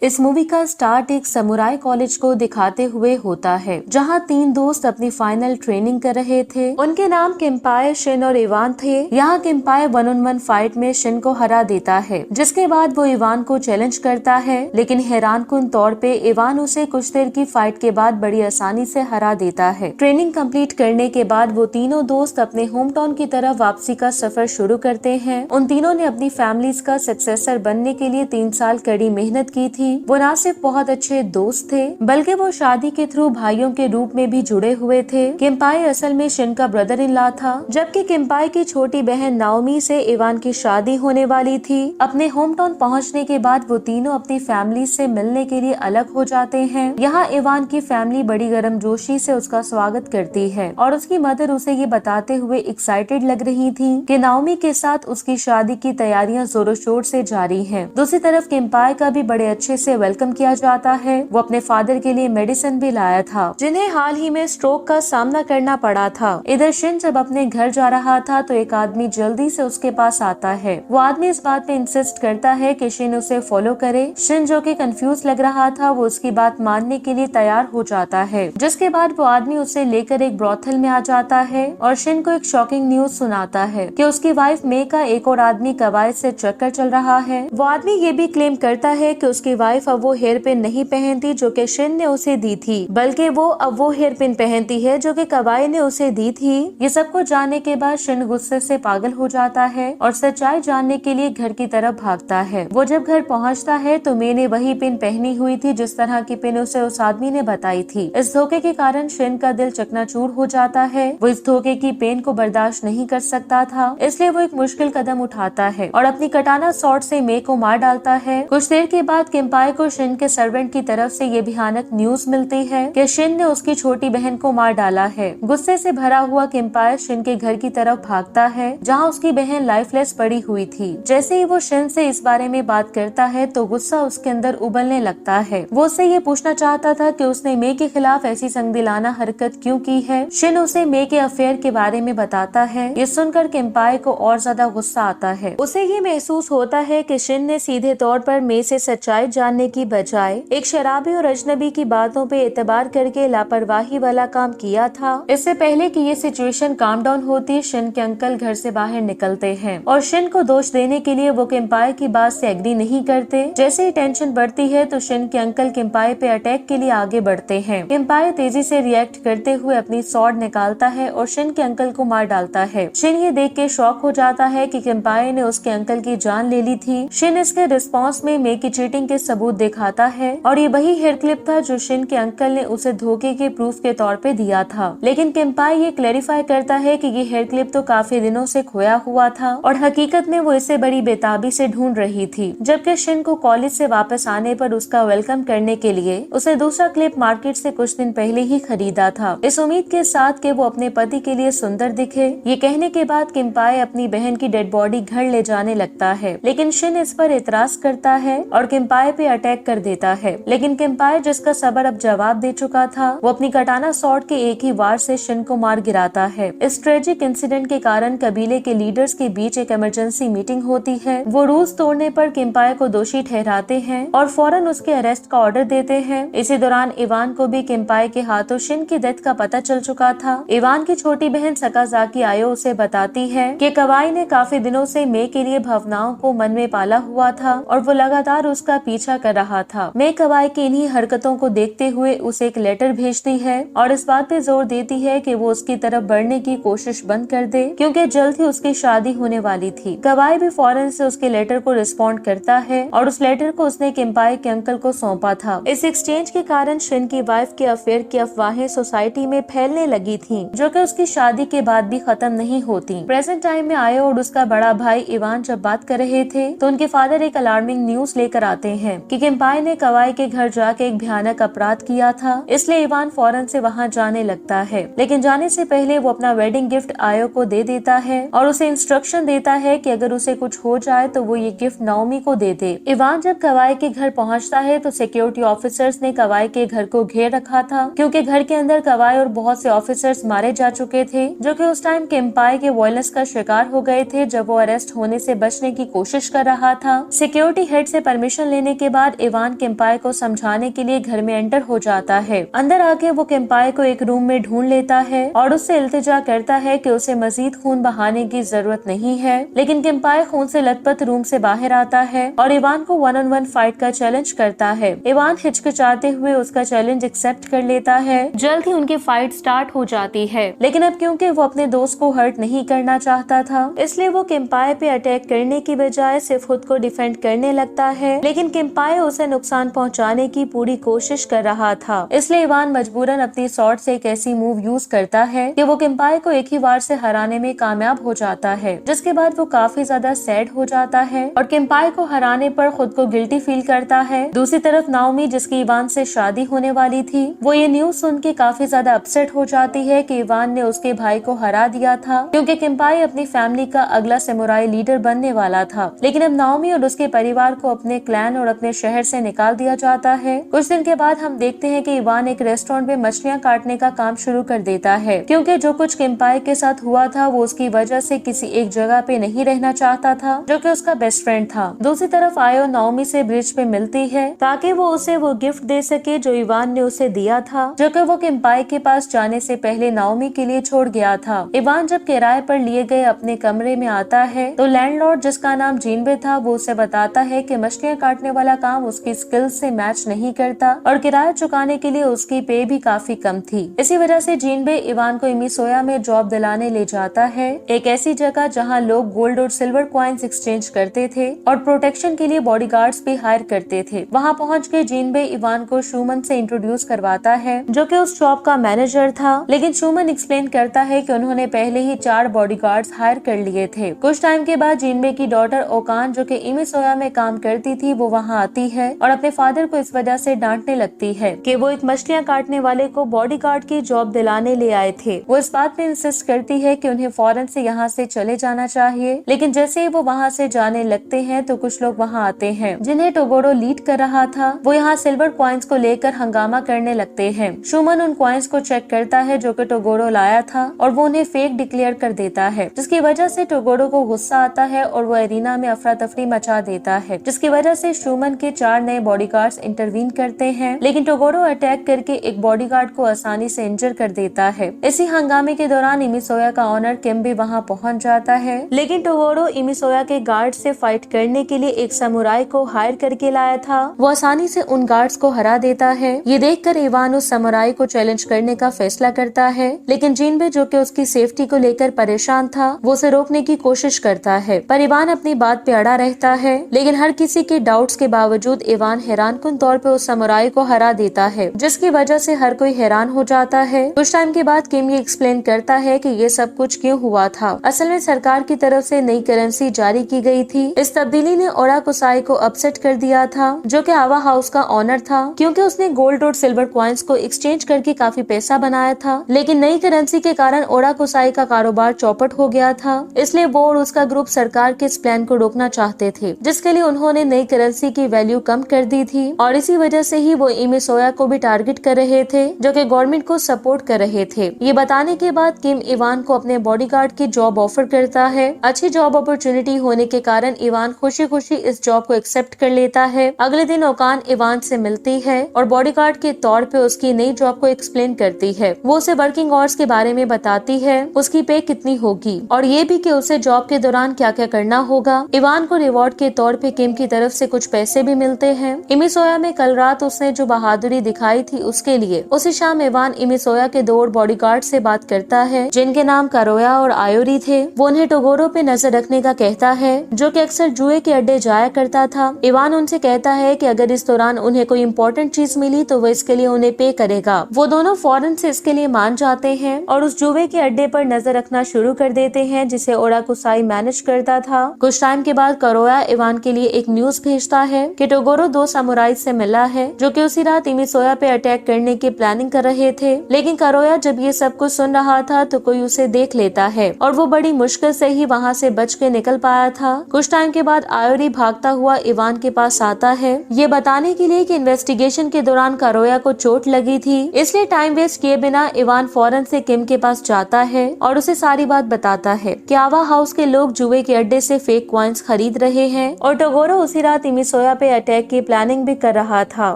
इस मूवी का स्टार्ट एक समुराई कॉलेज को दिखाते हुए होता है, जहां 3 दोस्त अपनी फाइनल ट्रेनिंग कर रहे थे। उनके नाम किम्पाय, शिन और इवान थे। यहाँ किम्पाय 1-on-1 फाइट में शिन को हरा देता है, जिसके बाद वो इवान को चैलेंज करता है, लेकिन हैरानकुन तौर पे इवान उसे कुछ देर की फाइट के बाद बड़ी आसानी से हरा देता है। ट्रेनिंग कंप्लीट करने के बाद वो तीनों दोस्त अपने होम टाउन की तरफ वापसी का सफर शुरू करते हैं। उन तीनों ने अपनी फैमिलीज का सक्सेसर बनने के लिए 3 साल कड़ी मेहनत की थी। वो न सिर्फ बहुत अच्छे दोस्त थे, बल्कि वो शादी के थ्रू भाइयों के रूप में भी जुड़े हुए थे। किम्पाय असल में शिन का ब्रदर इन लॉ था, जबकि किम्पाय की छोटी बहन नाओमी से इवान की शादी होने वाली थी। अपने होम टाउन पहुँचने के बाद वो तीनों अपनी फैमिली से मिलने के लिए अलग हो जाते हैं। यहाँ इवान की फैमिली बड़ी गर्मजोशी से उसका स्वागत करती है और उसकी मदर उसे ये बताते हुए एक्साइटेड लग रही थी कि नाओमी के साथ उसकी शादी की तैयारियां जोरों शोर से जारी हैं। दूसरी तरफ किम्पाय का भी बड़े अच्छे से वेलकम किया जाता है। वो अपने फादर के लिए मेडिसिन भी लाया था, जिन्हें हाल ही में स्ट्रोक का सामना करना पड़ा था। इधर शिन जब अपने घर जा रहा था तो एक आदमी जल्दी से उसके पास आता है। वो आदमी इस बात पे इंसिस्ट करता है कि शिन उसे फॉलो करे। शिन, जो कि कंफ्यूज लग रहा था, वो उसकी बात मानने के लिए तैयार हो जाता है, जिसके बाद वो आदमी उसे लेकर एक ब्रोथल में आ जाता है और शिन को एक शॉकिंग न्यूज सुनाता है कि उसकी वाइफ मे का एक और आदमी कवायद से चक्कर चल रहा है। वो आदमी ये भी क्लेम करता है कि उसकी वाइफ अब वो हेयर पिन नहीं पहनती जो कि शिन ने उसे दी थी, बल्कि वो अब वो हेयर पिन पहनती है जो कि कवायद ने उसे दी थी। ये सब कुछ जानने के बाद शिन गुस्से से पागल हो जाता है और सच्चाई जानने के लिए घर की तरफ भागता है। वो जब घर पहुंचता है तो मे ने वही पिन पहनी हुई थी जिस तरह की पिन उसे उस आदमी ने बताई थी। इस धोखे के कारण शिन का दिल चकनाचूर हो जाता है। वो इस धोखे की पेन को बर्दाश्त नहीं कर सकता था, इसलिए वो एक मुश्किल कदम उठाता है और अपनी कटाना सॉर्ट से मे को मार डालता है। कुछ देर के बाद किम्पाय को शिन के सर्वेंट की तरफ से ये भयानक न्यूज मिलती है कि शिन ने उसकी छोटी बहन को मार डाला है। गुस्से से भरा हुआ किम्पाय शिन के घर की तरफ भागता है, जहाँ उसकी बहन लाइफलेस पड़ी हुई थी। जैसे ही वो शिन से इस बारे में बात करता है तो गुस्सा उसके अंदर उबलने लगता है। वो उससे ये पूछना चाहता था कि उसने मे के खिलाफ ऐसी संगदिलाना हरकत क्यों की है। शिन उसे मे के अफेयर के बारे में बताता है। ये सुनकर किम्पाय को और ज्यादा गुस्सा आता है। उसे ये महसूस होता है कि शिन ने सीधे तौर पर मे से सच्चाई जानने की बजाय एक शराबी और अजनबी की बातों पे एतबार करके लापरवाही वाला काम किया था। इससे पहले कि ये सिचुएशन काम डाउन होती, शिन के अंकल घर से बाहर निकलते हैं और शिन को दोष देने के लिए वो किम्पाय की बात से एग्री नहीं करते। जैसे ही टेंशन बढ़ती है तो शिन के अंकल किम्पाय पे अटैक के लिए आगे बढ़ते हैं। किम्पाय तेजी से रिएक्ट करते हुए अपनी स्वॉर्ड निकालता है और शिन के अंकल को मार डालता है। शिन ये देख के शॉक हो जाता है कि किम्पाय ने उसके अंकल की जान ले ली थी। शिन इसके रिस्पॉन्स में मे की चीटिंग के सबूत दिखाता है और ये वही हेयर क्लिप था जो शिन के अंकल ने उसे धोखे के प्रूफ के तौर पे दिया था। लेकिन किम्पाय ये क्लैरिफाई करता है कि ये हेयर क्लिप तो काफी दिनों से खोया हुआ था और हकीकत में वो इसे बड़ी बेताबी से ढूंढ रही थी। जबकि शिन को कॉलेज से वापस आने पर उसका वेलकम करने के लिए उसे दूसरा क्लिप मार्केट से कुछ दिन पहले ही खरीदा था, इस उम्मीद के साथ कि वो अपने पति के लिए सुंदर दिखे। ये कहने के बाद किम्पाय अपनी बहन की डेड बॉडी घर ले जाने लगता है, लेकिन शिन इस पर एतराज करता है और किम्पाय पे अटैक कर देता है। लेकिन किम्पाय, जिसका सबर अब जवाब दे चुका था, वो अपनी कटाना सॉर्ट के एक ही वार से शिन को मार गिराता है। इस ट्रेजिक इंसिडेंट के कारण कबीले के लीडर्स के बीच एक इमरजेंसी मीटिंग होती है। वो रूल्स तोड़ने पर किम्पाय को दोषी ठहराते हैं और फौरन उसके अरेस्ट का ऑर्डर देते हैं। इसी दौरान इवान को भी किम्पाय के हाथों शिन की डेथ का पता चल चुका था। इवान की छोटी बहन सकाजाकी आयो उसे बताती है कि कवाई ने काफी दिनों से मे के लिए भावनाओं को मन में पाला हुआ था और वो लगातार उसका पीछा कर रहा था। मे कवाई की इन्हीं हरकतों को देखते हुए उसे एक लेटर भेजती है और इस बात पे जोर देती है कि वो उसकी तरफ बढ़ने की कोशिश बंद कर दे, क्योंकि जल्द ही उसकी शादी होने वाली थी। कवाई भी फौरन से उसके लेटर को रिस्पॉन्ड करता है और उस लेटर को उसने किम्पाय के अंकल को सौंपा था। इस एक्सचेंज के कारण शिन की वाइफ के अफेयर की अफवाहें सोसाइटी में फैलने लगी थी, जो कि उसकी शादी के बाद भी खत्म नहीं होती। प्रेजेंट टाइम में आयो और उसका बड़ा भाई इवान जब बात कर रहे थे तो उनके फादर एक अलार्मिंग न्यूज लेकर आते हैं कि किम्पाय ने कवाई के घर जाके एक भयानक अपराध किया था। इसलिए इवान फौरन से वहां जाने लगता है, लेकिन जाने से पहले वो अपना वेडिंग गिफ्ट आयो को दे देता है और उसे इंस्ट्रक्शन देता है कि अगर उसे कुछ हो जाए तो वो ये गिफ्ट नाओमी को दे दे। इवान जब कवाई के घर पहुंचता है तो सिक्योरिटी ऑफिसर्स ने कवाई के घर को घेर रखा था, क्योंकि घर के अंदर कवाई और बहुत से ऑफिसर्स मारे जा चुके थे, जो कि उस टाइम किम्पाय के वायलेंस का शिकार हो गए थे जब वो अरेस्ट होने से बचने की कोशिश कर रहा था। सिक्योरिटी हेड से परमिशन लेने के बाद इवान किम्पाई को समझाने के लिए घर में एंटर हो जाता है। अंदर आके वो किम्पाई को एक रूम में ढूंढ लेता है और उससे इल्तिजा करता है कि उसे मजीद खून बहाने की जरूरत नहीं है, लेकिन किम्पाई खून से लथपथ रूम से बाहर आता है और इवान को 1-on-1 फाइट का चैलेंज करता है। इवान हिचकिचाते हुए उसका चैलेंज एक्सेप्ट कर लेता है। जल्द ही उनकी फाइट स्टार्ट हो जाती है, लेकिन अब क्योंकि वो अपने दोस्त को हर्ट नहीं करना चाहता था, इसलिए वो किम्पाई पे अटैक करने की बजाय सिर्फ खुद को डिफेंड करने लगता है। लेकिन किम्पाई उसे नुकसान पहुंचाने की पूरी कोशिश कर रहा था, इसलिए इवान मजबूरन अपनी शॉर्ट से एक ऐसी मूव यूज करता है कि वो किम्पाई को एक ही बार से हराने में कामयाब हो जाता है, जिसके बाद वो काफी ज्यादा सैड हो जाता है और किम्पाई को हराने पर खुद को गिल्टी फील करता है। दूसरी तरफ नाओमी, जिसकी इवान से शादी होने वाली थी, वो ये न्यूज सुन के काफी ज्यादा अपसेट हो जाती है कि इवान ने उसके भाई को हरा दिया था, क्योंकि किम्पाई अपनी फैमिली का अगला समुराई लीडर बनने वाला था। लेकिन अब नाओमी और उसके परिवार को अपने क्लैन और अपने शहर से निकाल दिया जाता है। कुछ दिन के बाद हम देखते हैं कि इवान एक रेस्टोरेंट में मछलियां काटने का काम शुरू कर देता है, क्योंकि जो कुछ किम्पाई के साथ हुआ था वो उसकी वजह से किसी एक जगह पे नहीं रहना चाहता था, जो कि उसका बेस्ट फ्रेंड था। दूसरी तरफ आयो नाओमी से ब्रिज पे मिलती है ताकि वो उसे वो गिफ्ट दे सके जो इवान ने उसे दिया था, जो कि वो किम्पाई के पास जाने से पहले नाओमी के लिए छोड़ गया था। इवान जब किराए पर लिए गए अपने कमरे में आता है तो लैंडलॉर्ड, जिसका नाम जिनबे था, वो उसे बताता है कि मछलियां काटने वाला काम उसकी स्किल्स से मैच नहीं करता और किराया चुकाने के लिए उसकी पे भी काफी कम थी। इसी वजह से जिनबे इवान को इमिसोया में जॉब दिलाने ले जाता है, एक ऐसी जगह जहां लोग गोल्ड और सिल्वर कॉइन्स एक्सचेंज करते थे और प्रोटेक्शन के लिए बॉडीगार्ड्स भी हायर करते थे। वहां पहुंच के जिनबे इवान को शूमन से इंट्रोड्यूस करवाता है, जो कि उस शॉप का मैनेजर था। लेकिन शूमन एक्सप्लेन करता है कि उन्होंने पहले ही 4 बॉडीगार्ड्स हायर कर लिए थे। कुछ टाइम के बाद जिनबे की डॉटर ओकान, जो कि इमिसोया में काम करती थी, वो वहां आती है और अपने फादर को इस वजह से डांटने लगती है कि वो एक मछलियां काटने वाले को बॉडीगार्ड की जॉब दिलाने ले आए थे। वो इस बात पे इंसिस्ट करती है कि उन्हें फौरन से यहाँ से चले जाना चाहिए, लेकिन जैसे ही वो वहाँ से जाने लगते हैं तो कुछ लोग वहाँ आते हैं जिन्हें टोगोरो लीड कर रहा था। वो यहाँ सिल्वर कॉइन्स को लेकर हंगामा करने लगते हैं। शूमन उन कॉइन्स को चेक करता है जो कि टोगोरो लाया था और वो उन्हें फेक डिक्लेयर कर देता है, जिसकी वजह से टोगोरो को गुस्सा आता है और वो एरिना में अफरा तफरी मचा देता है, जिसकी वजह से शूमन के 4 नए बॉडीगार्ड्स इंटरवीन करते हैं। लेकिन टोगोरो अटैक करके एक बॉडीगार्ड को आसानी से इंजर कर देता है। इसी हंगामे के दौरान इमिसोया का ऑनर किम भी वहाँ पहुँच जाता है, लेकिन टोगोरो इमिसोया के गार्ड से फाइट करने के लिए एक समुराई को हायर करके लाया था। वो आसानी से उन गार्ड्स को हरा देता है। ये देखकर इवान उस समुराई को चैलेंज करने का फैसला करता है, लेकिन जिनबे, जो कि उसकी सेफ्टी को लेकर परेशान था, वो उसे रोकने की कोशिश करता है, पर इवान अपनी बात पे अड़ा रहता है। लेकिन हर किसी के डाउट्स के बावजूद इवान हैरानकुन तौर पे उस समुराई को हरा देता है, जिसकी वजह से हर कोई हैरान हो जाता है। कुछ टाइम के बाद किम ये एक्सप्लेन करता है कि ये सब कुछ क्यों हुआ था। असल में सरकार की तरफ से नई करेंसी जारी की गई थी। इस तब्दीली ने ओराकुसाई को अपसेट कर दिया था, जो कि आवा हाउस का ऑनर था, क्योंकि उसने गोल्ड और सिल्वर कॉइन्स को एक्सचेंज करके काफी पैसा बनाया था। लेकिन नई करेंसी के कारण ओराकुसाई का कारोबार चौपट हो गया था, इसलिए वो और उसका ग्रुप सरकार के इस प्लान को रोकना चाहते थे, जिसके लिए उन्होंने नई करेंसी की वैल्यू कम कर दी थी और इसी वजह से ही वो इमिसोया को भी टारगेट कर रहे थे, जो कि गवर्नमेंट को सपोर्ट कर रहे थे। ये बताने के बाद किम इवान को अपने बॉडीगार्ड की जॉब ऑफर करता है। अच्छी जॉब अपॉर्चुनिटी होने के कारण इवान खुशी खुशी इस जॉब को एक्सेप्ट कर लेता है। अगले दिन ओकान इवान से मिलती है और बॉडीगार्ड के तौर पे उसकी नई जॉब को एक्सप्लेन करती है। वो उसे वर्किंग आवर्स के बारे में बताती है, उसकी पे कितनी होगी और ये भी कि उसे जॉब के दौरान क्या क्या करना होगा। इवान को रिवॉर्ड के तौर पे किम की तरफ से कुछ पैसे भी मिलते हैं। इमिसोया में कल रात उसने जो बहादुरी दिखाई थी उसके लिए उसी शाम इवान इमिसोया के 2 बॉडीगार्ड से बात करता है, जिनके नाम कारोया और आयोरी थे। वो उन्हें टोगोरो पे नजर रखने का कहता है, जो कि अक्सर जुए के अड्डे जाया करता था। इवान उनसे कहता है कि अगर इस दौरान उन्हें कोई इम्पोर्टेंट चीज मिली तो वो इसके लिए उन्हें पे करेगा। वो दोनों फौरन से इसके लिए मान जाते हैं और उस जुए के अड्डे पर नजर रखना शुरू कर देते हैं, जिसे ओराकुसाई मैनेज करता था। कुछ टाइम के बाद कारोया इवान के लिए एक न्यूज भेजता है कि टोगोरो 2 सामुराई से मिला है, जो कि उसी रात इमिसोया पे अटैक करने की प्लानिंग कर रहे थे। लेकिन कारोया जब ये सब कुछ सुन रहा था तो कोई उसे देख लेता है और वो बड़ी मुश्किल से ही वहाँ से बच के निकल पाया था। कुछ टाइम के बाद आयोरी भागता हुआ इवान के पास आता है, ये बताने के लिए कि इन्वेस्टिगेशन के दौरान कारोया को चोट लगी थी, इसलिए टाइम वेस्ट किए बिना इवान फौरन से किम के पास जाता है और उसे सारी बात बताता है कि आवा हाउस के लोग जुए के अड्डे से फेक कॉइन्स खरीद रहे हैं और टोगोरो उसी रात इमिसोया सोया पे अटैक की प्लानिंग भी कर रहा था।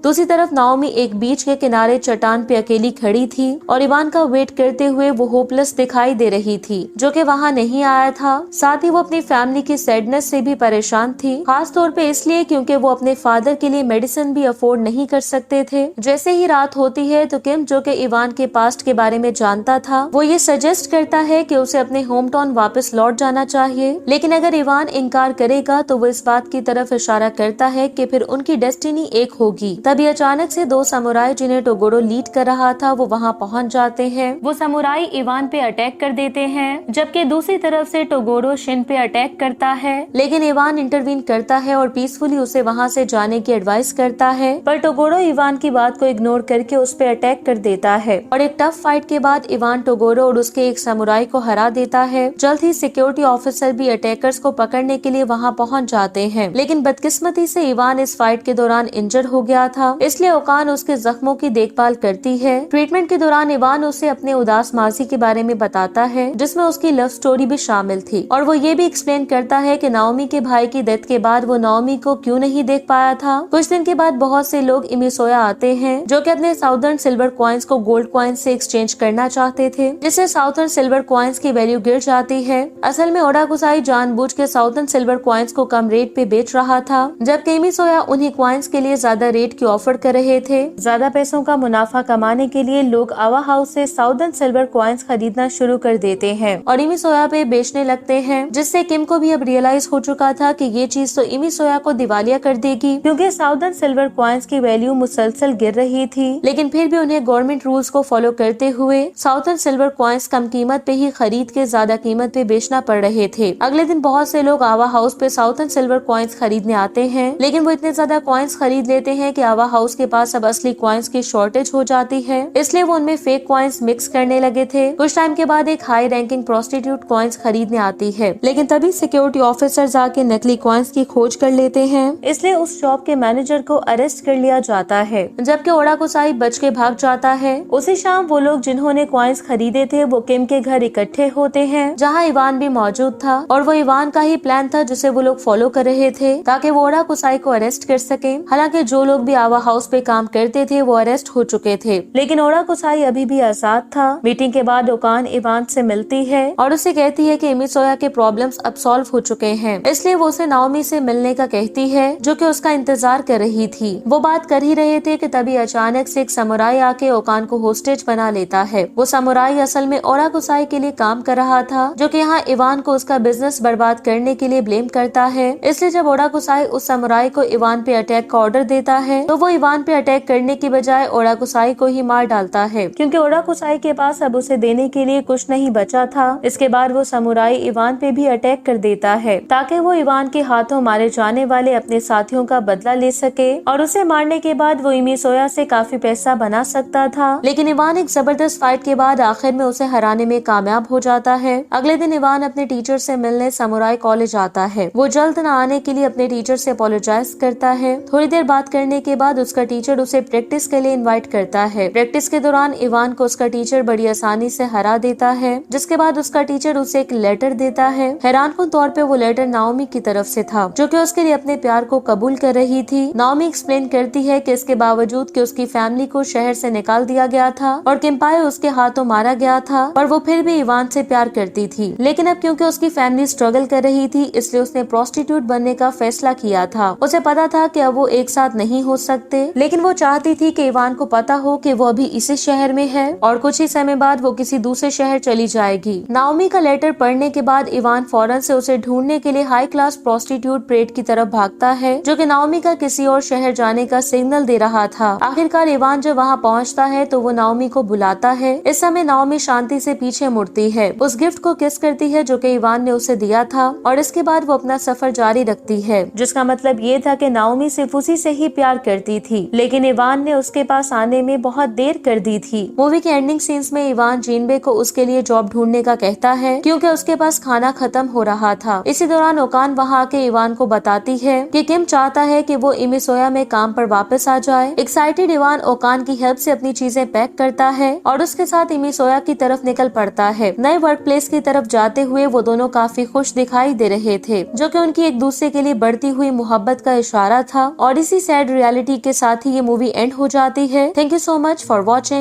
दूसरी तरफ नाओमी एक बीच के किनारे चट्टान पे अकेली खड़ी थी और इवान का वेट करते हुए वो होपलेस दिखाई दे रही थी, जो कि वहाँ नहीं आया था। साथ ही वो अपनी फैमिली की सैडनेस से भी परेशान थी, खास तौर पे इसलिए क्योंकि वो अपने फादर के लिए मेडिसिन भी अफोर्ड नहीं कर सकते थे। जैसे ही रात होती है तो किम, जो कि इवान के पास्ट के बारे में जानता था, वो ये सजेस्ट करता है कि उसे अपने होम टाउन वापस लौट जाना चाहिए। लेकिन अगर इवान इनकार करेगा तो वो इस बात की तरफ इशारा करता है कि फिर उनकी डेस्टिनी एक होगी। तभी अचानक से दो समुराई जिन्हें टोगोरो लीड कर रहा था वो वहाँ पहुँच जाते हैं। वो समुराई इवान पे अटैक कर देते हैं, जबकि दूसरी तरफ से टोगोरो शिन पे अटैक करता है। लेकिन इवान इंटरवीन करता है और पीसफुली उसे वहाँ से जाने की एडवाइस करता है, पर टोगोरो इवान की बात को इग्नोर करके उस पे अटैक कर देता है और एक टफ फाइट के बाद इवान टोगोरो और उसके एक समुराई को हरा देता है। जल्द ही सिक्योरिटी ऑफिसर भी अटैकर्स को पकड़ने के लिए वहाँ पहुँच जाते हैं, लेकिन बदकिस्मती से इवान इस फाइट के दौरान इंजर्ड हो गया था, इसलिए ओकान उसके जख्मों की देखभाल करती है। ट्रीटमेंट के दौरान इवान उसे अपने उदास माजी के बारे में बताता है, जिसमें उसकी लव स्टोरी भी शामिल थी, और वो ये भी एक्सप्लेन करता है कि नाओमी के भाई की डेथ के बाद वो नाओमी को क्यों नहीं देख पाया था। कुछ दिन के बाद बहुत से लोग इमिसोया आते हैं, जो कि अपने साउदर्न सिल्वर कॉइन्स को गोल्ड कॉइन्स से एक्सचेंज करना चाहते थे, जिससे साउदर्न सिल्वर कॉइन्स की वैल्यू गिर जाती है। असल में ओडाकुसाई जानबूझ के साउदर्न सिल्वर कॉइन्स को कम रेट पे बेच रहा था, जबकि इमिसोया उन्हीं कॉइन्स के लिए ज्यादा रेट की ऑफर कर रहे थे। ज्यादा पैसों का मुनाफा कमाने के लिए लोग आवा हाउस से साउदर्न सिल्वर कॉइन्स खरीदना शुरू कर देते हैं और इमिसोया पे बेचने लगते हैं, जिससे किम को भी अब रियलाइज हो चुका था कि ये चीज तो इमिसोया को दिवालिया कर देगी, क्योंकि साउदर्न सिल्वर कॉइन्स की वैल्यू मुसलसल गिर रही थी। लेकिन फिर भी उन्हें गवर्नमेंट रूल्स को फॉलो करते हुए साउदर्न सिल्वर कॉइन्स कम कीमत पे ही खरीद के ज्यादा कीमत पे बेचना पड़ रहे थे। अगले दिन बहुत से लोग आवा हाउस पे साउदर्न सिल्वर कॉइन्स खरीदने आते हैं, लेकिन वो इतने ज्यादा कॉइन्स खरीद लेते हैं कि आवा हाउस के पास अब असली कॉइन्स की शॉर्टेज हो जाती है, इसलिए वो उनमें फेक कॉइन्स मिक्स करने लगे थे। कुछ टाइम के बाद एक हाई रैंकिंग प्रोस्टिट्यूट कॉइन्स खरीदने आती है, लेकिन तभी सिक्योरिटी ऑफिसर जाके नकली कॉइन्स की खोज कर लेते हैं, इसलिए उस शॉप के मैनेजर को अरेस्ट कर लिया जाता है, जबकि ओडाकुसाई बच के भाग जाता है। उसी शाम वो लोग जिन्होंने कॉइन्स खरीदे थे वो किम के घर इकट्ठे होते हैं, जहाँ इवान भी मौजूद था, और वो इवान का ही प्लान था जिसे वो लोग फॉलो कर रहे थे ताकि वो ओडाकुसाई को अरेस्ट कर सके। हालांकि जो लोग भी आवा हाउस पे काम करते थे वो अरेस्ट हो चुके थे, लेकिन ओडाकुसाई अभी भी आजाद था। मीटिंग के बाद ओकान इवान से मिलती है और उसे कहती है कि इमिसोया के प्रॉब्लम्स अब सॉल्व हो चुके हैं, इसलिए वो उसे नाओमी से मिलने का कहती है, जो कि उसका इंतजार कर रही थी। वो बात कर ही रहे थे कि तभी अचानक से एक समुराई आके ओकान को होस्टेज बना लेता है। वो समुराई असल में ओडाकुसाई के लिए काम कर रहा था, जो कि यहाँ इवान को उसका बिजनेस बर्बाद करने के लिए ब्लेम करता है। इसलिए जब ओडाकुसाई उस समुराई को इवान पे अटैक का ऑर्डर देता है तो वो इवान पे अटैक करने की बजाय ओडाकुसाई को ही मार डालता है, क्योंकि ओडाकुसाई के पास अब उसे देने के लिए कुछ नहीं बचा था। इसके बाद वो समुराई इवान पे भी अटैक कर देता है ताकि वो इवान के हाथों मारे जाने वाले अपने साथियों का बदला ले सके, और उसे मारने के बाद वो इमिसोया से काफी पैसा बना सकता था। लेकिन इवान एक जबरदस्त फाइट के बाद आखिर में उसे हराने में कामयाब हो जाता है। अगले दिन इवान अपने टीचर से मिलने समुराई कॉलेज आता है। वो जल्द न आने के लिए अपने टीचर से अपोलोजाइज करता है। थोड़ी देर बात करने के बाद उसका टीचर उसे प्रैक्टिस के लिए इनवाइट करता है। प्रैक्टिस के दौरान इवान को उसका टीचर बड़ी आसानी से हरा देता है, जिसके बाद उसका टीचर उसे एक लेटर देता है। हैरानकुन तौर पे वो लेटर नाओमी की तरफ से था, जो कि उसके लिए अपने प्यार को कबूल कर रही थी। नाओमी एक्सप्लेन करती है कि इसके बावजूद कि उसकी फैमिली को शहर से निकाल दिया गया था और किम्पाए उसके हाथों मारा गया था, पर वो फिर भी इवान से प्यार करती थी। लेकिन अब क्योंकि उसकी फैमिली स्ट्रगल कर रही थी, इसलिए उसने प्रोस्टिट्यूट बनने का फैसला किया था। उसे पता था कि अब वो एक साथ नहीं हो सकते, लेकिन वो चाहती थी कि इवान को पता हो कि वो अभी इसी शहर में है और कुछ ही समय बाद वो किसी दूसरे शहर चली जाएगी। नाओमी का लेटर पढ़ने के बाद इवान फौरन से उसे ढूंढने के लिए हाई क्लास प्रोस्टिट्यूट प्रेड की तरफ भागता है, जो कि नाओमी का किसी और शहर जाने का सिग्नल दे रहा था। आखिरकार इवान जब वहाँ पहुँचता है तो वो नाओमी को बुलाता है। इस समय नाओमी शांति से पीछे मुड़ती है, उस गिफ्ट को किस करती है जो कि इवान ने उसे दिया था, और इसके बाद वो अपना सफर जारी रखती है, जिसका मतलब ये था कि नाओमी सिर्फ उसी से ही प्यार करती थी, लेकिन इवान ने उसके पास आने में बहुत देर कर दी थी। मूवी के एंडिंग सीन्स में इवान जिनबे को उसके लिए जॉब ढूंढने का कहता है, क्योंकि उसके पास खाना खत्म हो रहा था। इसी दौरान ओकान वहाँ आके इवान को बताती है कि किम चाहता है कि वो इमिसोया में काम पर वापस आ जाए। एक्साइटेड इवान ओकान की हेल्प से अपनी चीजें पैक करता है और उसके साथ इमिसोया की तरफ निकल पड़ता है। नए वर्क प्लेस की तरफ जाते हुए वो दोनों काफी खुश दिखाई दे रहे थे, जो कि उनकी एक दूसरे के लिए बढ़ती हुई मोहब्बत मोहब्बत का इशारा था और इसी सैड रियलिटी के साथ ही ये मूवी एंड हो जाती है। Thank you so much for watching.